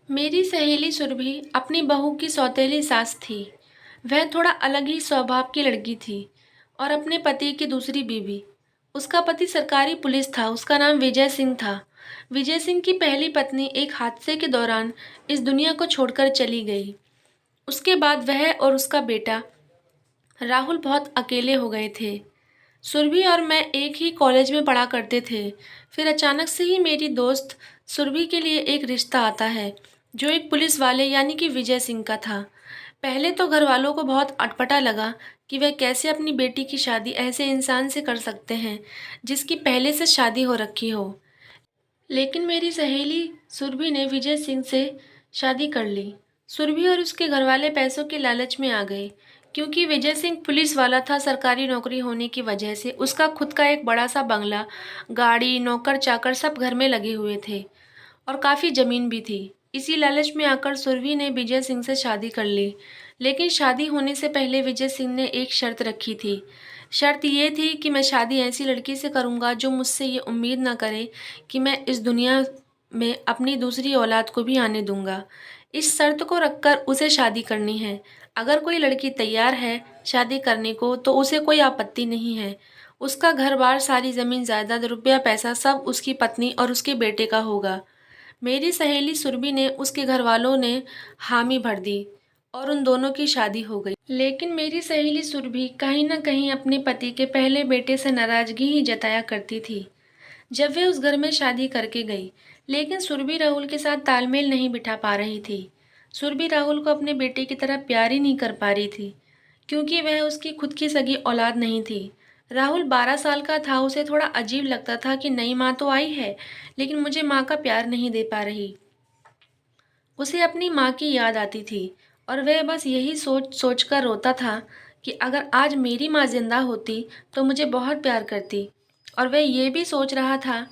मेरी सहेली सुरभि अपनी बहू की सौतेली सास थी। वह थोड़ा अलग ही स्वभाव की लड़की थी और अपने पति की दूसरी बीवी। उसका पति सरकारी पुलिस था। उसका नाम विजय सिंह था। विजय सिंह की पहली पत्नी एक हादसे के दौरान इस दुनिया को छोड़कर चली गई। उसके बाद वह और उसका बेटा राहुल बहुत अकेले हो गए थे। सुरभि और मैं एक ही कॉलेज में पढ़ा करते थे। फिर अचानक से ही मेरी दोस्त सुरभि के लिए एक रिश्ता आता है जो एक पुलिस वाले यानी कि विजय सिंह का था। पहले तो घर वालों को बहुत अटपटा लगा कि वह कैसे अपनी बेटी की शादी ऐसे इंसान से कर सकते हैं जिसकी पहले से शादी हो रखी हो। लेकिन मेरी सहेली सुरभि ने विजय सिंह से शादी कर ली। सुरभि और उसके घरवाले पैसों के लालच में आ गए। क्योंकि विजय सिंह पुलिस वाला था, सरकारी नौकरी होने की वजह से उसका खुद का एक बड़ा सा बंगला, गाड़ी, नौकर चाकर सब घर में लगे हुए थे और काफ़ी ज़मीन भी थी। इसी लालच में आकर सुरभि ने विजय सिंह से शादी कर ली। लेकिन शादी होने से पहले विजय सिंह ने एक शर्त रखी थी। शर्त ये थी कि मैं शादी ऐसी लड़की से करूँगा जो मुझसे ये उम्मीद ना करे कि मैं इस दुनिया में अपनी दूसरी औलाद को भी आने दूंगा। इस शर्त को रखकर उसे शादी करनी है। अगर कोई लड़की तैयार है शादी करने को तो उसे कोई आपत्ति नहीं है। उसका घर बार, सारी ज़मीन जायदाद, रुपया पैसा सब उसकी पत्नी और उसके बेटे का होगा। मेरी सहेली सुरभि ने, उसके घर वालों ने हामी भर दी और उन दोनों की शादी हो गई। लेकिन मेरी सहेली सुरभि कहीं ना कहीं अपने पति के पहले बेटे से नाराजगी ही जताया करती थी जब वे उस घर में शादी करके गई। लेकिन सुरभि राहुल के साथ तालमेल नहीं बिठा पा रही थी। सुरभि राहुल को अपने बेटे की तरह प्यार ही नहीं कर पा रही थी क्योंकि वह उसकी खुद की सगी औलाद नहीं थी। राहुल 12 साल का था। उसे थोड़ा अजीब लगता था कि नई माँ तो आई है लेकिन मुझे माँ का प्यार नहीं दे पा रही। उसे अपनी माँ की याद आती थी और वह बस यही सोच सोच कर रोता था कि अगर आज मेरी माँ जिंदा होती तो मुझे बहुत प्यार करती। और वह ये भी सोच रहा था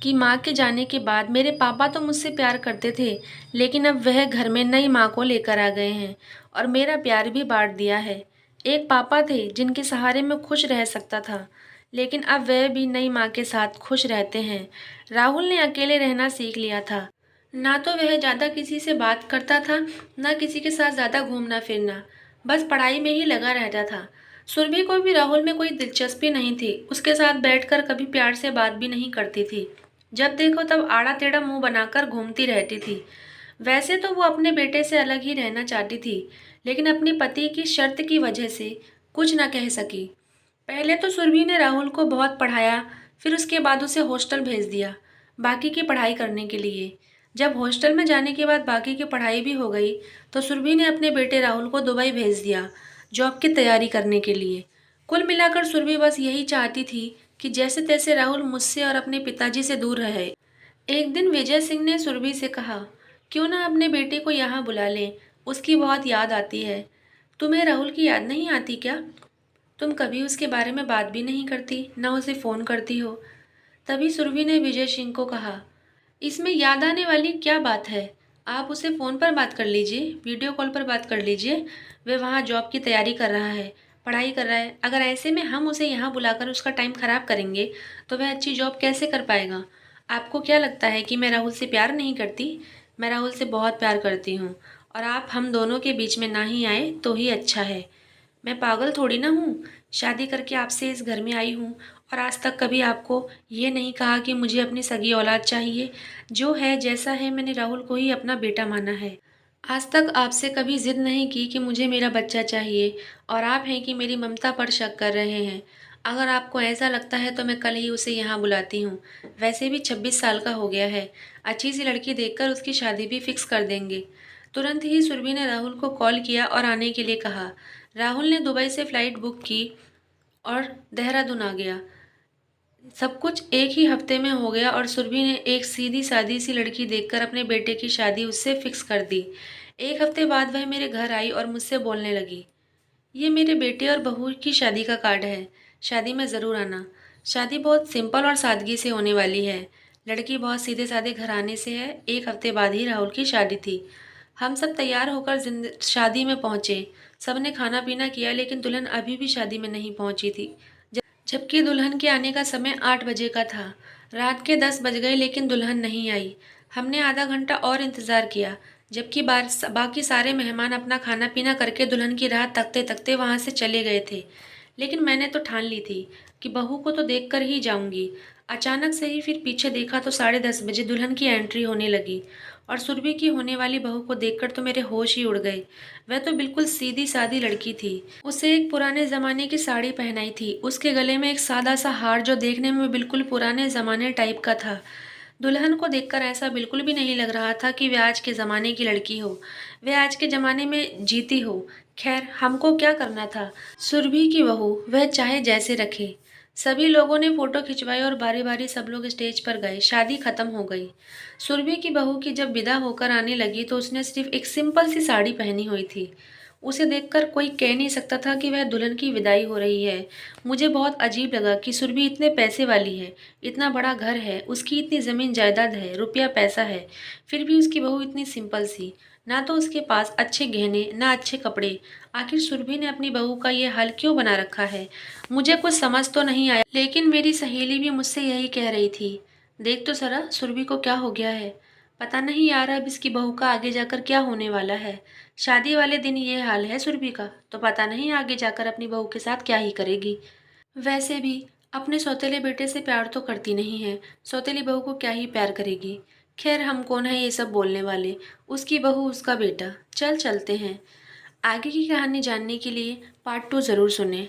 कि माँ के जाने के बाद मेरे पापा तो मुझसे प्यार करते थे लेकिन अब वह घर में नई माँ को लेकर आ गए हैं और मेरा प्यार भी बांट दिया है। एक पापा थे जिनके सहारे मैं खुश रह सकता था लेकिन अब वह भी नई माँ के साथ खुश रहते हैं। राहुल ने अकेले रहना सीख लिया था। ना तो वह ज़्यादा किसी से बात करता था, ना किसी के साथ ज़्यादा घूमना फिरना, बस पढ़ाई में ही लगा रहता था। सुरभि को भी राहुल में कोई दिलचस्पी नहीं थी। उसके साथ बैठकर कभी प्यार से बात भी नहीं करती थी। जब देखो तब आड़ा टेढ़ा मुंह बनाकर घूमती रहती थी। वैसे तो वो अपने बेटे से अलग ही रहना चाहती थी लेकिन अपनी पति की शर्त की वजह से कुछ ना कह सकी। पहले तो सुरभि ने राहुल को बहुत पढ़ाया, फिर उसके बाद उसे हॉस्टल भेज दिया बाकी की पढ़ाई करने के लिए। जब हॉस्टल में जाने के बाद बाकी की पढ़ाई भी हो गई तो सुरभि ने अपने बेटे राहुल को दुबई भेज दिया जॉब की तैयारी करने के लिए। कुल मिलाकर सुरभि बस यही चाहती थी कि जैसे तैसे राहुल मुझसे और अपने पिताजी से दूर रहे। एक दिन विजय सिंह ने सुरभि से कहा, क्यों ना अपने बेटे को यहाँ बुला लें, उसकी बहुत याद आती है। तुम्हें राहुल की याद नहीं आती क्या? तुम कभी उसके बारे में बात भी नहीं करती, ना उसे फ़ोन करती हो। तभी सुरभि ने विजय सिंह को कहा, इसमें याद आने वाली क्या बात है? आप उसे फ़ोन पर बात कर लीजिए, वीडियो कॉल पर बात कर लीजिए। वह वहाँ जॉब की तैयारी कर रहा है, पढ़ाई कर रहा है। अगर ऐसे में हम उसे यहाँ बुलाकर उसका टाइम ख़राब करेंगे तो वह अच्छी जॉब कैसे कर पाएगा? आपको क्या लगता है कि मैं राहुल से प्यार नहीं करती? मैं राहुल से बहुत प्यार करती हूँ और आप हम दोनों के बीच में ना ही आए तो ही अच्छा है। मैं पागल थोड़ी ना हूँ, शादी करके आपसे इस घर में आई हूँ और आज तक कभी आपको ये नहीं कहा कि मुझे अपनी सगी औलाद चाहिए। जो है जैसा है, मैंने राहुल को ही अपना बेटा माना है। आज तक आपसे कभी जिद नहीं की कि मुझे मेरा बच्चा चाहिए और आप हैं कि मेरी ममता पर शक कर रहे हैं। अगर आपको ऐसा लगता है तो मैं कल ही उसे यहाँ बुलाती हूँ। वैसे भी 26 साल का हो गया है। अच्छी सी लड़की देखकर उसकी शादी भी फिक्स कर देंगे। तुरंत ही सुरभि ने राहुल को कॉल किया और आने के लिए कहा। राहुल ने दुबई से फ़्लाइट बुक की और देहरादून आ गया। सब कुछ एक ही हफ्ते में हो गया और सुरभि ने एक सीधी सादी सी लड़की देखकर अपने बेटे की शादी उससे फिक्स कर दी। एक हफ्ते बाद वह मेरे घर आई और मुझसे बोलने लगी, ये मेरे बेटे और बहू की शादी का कार्ड है, शादी में ज़रूर आना। शादी बहुत सिंपल और सादगी से होने वाली है। लड़की बहुत सीधे साधे घराने से है। एक हफ्ते बाद ही राहुल की शादी थी। हम सब तैयार होकर शादी में पहुंचे। सबने खाना पीना किया लेकिन दुल्हन अभी भी शादी में नहीं पहुंची थी, जबकि दुल्हन के आने का समय 8 बजे का था। रात के 10 बज गए लेकिन दुल्हन नहीं आई। हमने आधा घंटा और इंतज़ार किया। जबकि बाकी सारे मेहमान अपना खाना पीना करके दुल्हन की राह तकते तकते वहाँ से चले गए थे। लेकिन मैंने तो ठान ली थी कि बहू को तो देख कर ही जाऊंगी। अचानक से ही फिर पीछे देखा तो 10:30 बजे दुल्हन की एंट्री होने लगी और सुरभि की होने वाली बहू को देखकर तो मेरे होश ही उड़ गए। वह तो बिल्कुल सीधी सादी लड़की थी। उसे एक पुराने ज़माने की साड़ी पहनाई थी, उसके गले में एक सादा सा हार जो देखने में बिल्कुल पुराने ज़माने टाइप का था। दुल्हन को देखकर ऐसा बिल्कुल भी नहीं लग रहा था कि वे आज के ज़माने की लड़की हो, वे आज के ज़माने में जीती हो। खैर, हमको क्या करना था। सुरभि की बहू वह चाहे जैसे रखे। सभी लोगों ने फोटो खिंचवाई और बारी बारी सब लोग स्टेज पर गए। शादी खत्म हो गई। सुरभि की बहू की जब विदा होकर आने लगी तो उसने सिर्फ एक सिंपल सी साड़ी पहनी हुई थी। उसे देखकर कोई कह नहीं सकता था कि वह दुल्हन की विदाई हो रही है। मुझे बहुत अजीब लगा कि सुरभि इतने पैसे वाली है, इतना बड़ा घर है, उसकी इतनी ज़मीन जायदाद है, रुपया पैसा है, फिर भी उसकी बहू इतनी सिंपल सी। ना तो उसके पास अच्छे गहने, ना अच्छे कपड़े। आखिर सुरभि ने अपनी बहू का ये हाल क्यों बना रखा है? मुझे कुछ समझ तो नहीं आया, लेकिन मेरी सहेली भी मुझसे यही कह रही थी। देख तो सरा, सुरभि को क्या हो गया है। पता नहीं यार, अब इसकी बहू का आगे जाकर क्या होने वाला है। शादी वाले दिन ये हाल है सुरभि का, तो पता नहीं आगे जाकर अपनी बहू के साथ क्या ही करेगी। वैसे भी अपने सौतेले बेटे से प्यार तो करती नहीं है, सौतेली बहू को क्या ही प्यार करेगी। खैर, हम कौन है ये सब बोलने वाले। उसकी बहू, उसका बेटा। चलते हैं। आगे की कहानी जानने के लिए पार्ट 2 ज़रूर सुनें।